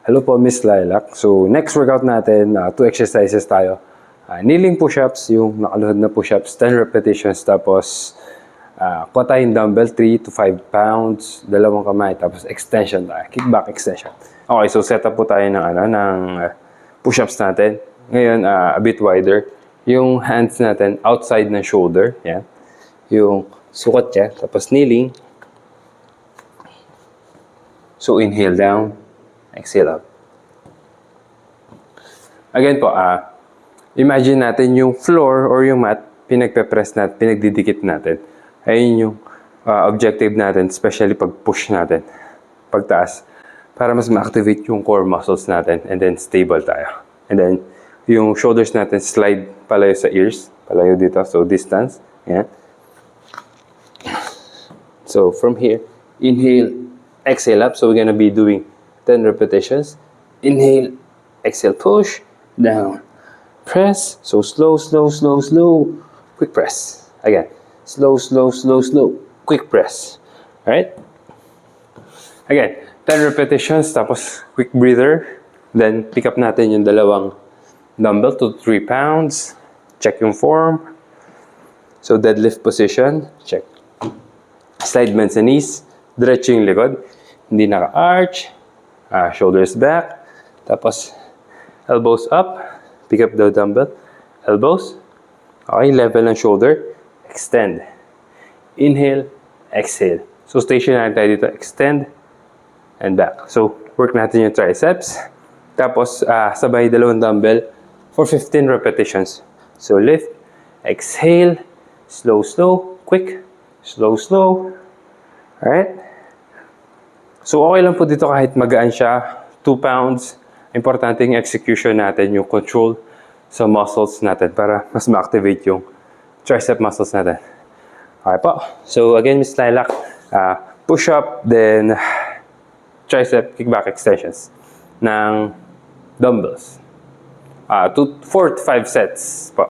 Hello po, Miss Lilac. So, next workout natin, 2 exercises tayo. Kneeling push-ups, yung nakaluhod na push-ups, 10 repetitions. Tapos, kuha tayong dumbbell, 3 to 5 pounds, dalawang kamay. Tapos, extension tayo, kickback extension. Okay, so set up po tayo ng push-ups natin. Ngayon, a bit wider. Yung hands natin outside ng shoulder. Yan. Yung sukat niya. Tapos, kneeling. So, inhale down. Exhale up. Again po, imagine natin yung floor or yung mat, pinagpe-press natin, pinagdidikit natin. Ayun yung objective natin, especially pag push natin, pagtaas, para mas ma-activate yung core muscles natin and then stable tayo. And then, yung shoulders natin slide palayo sa ears, palayo dito, so distance. Yan. So, from here, inhale, exhale up. So, we're gonna be doing 10 repetitions. Inhale, exhale, push, down, press. So slow, slow, slow, slow, quick press. Again, slow, slow, slow, slow, quick press. Alright? Again, 10 repetitions, tapos quick breather. Then, pick up natin yung dalawang dumbbell to 3 pounds. Check yung form. So, deadlift position. Check. Slide bend sa knees. Diretso yung likod. Hindi naka-arch. Shoulders back, tapos elbows up, pick up the dumbbell, elbows, okay, level ng shoulder, extend, inhale, exhale. So stationary tayo dito, extend, and back. So work natin yung triceps, tapos sabay dalawang dumbbell for 15 repetitions. So lift, exhale, slow, slow, quick, slow, slow, alright? So, okay lang po dito kahit magaan siya, 2 pounds. Importante yung execution natin, yung control sa muscles natin para mas ma-activate yung tricep muscles natin. Okay po. So, again, Miss Lilac, push-up, then tricep kickback extensions ng dumbbells. 4 to 5 sets po.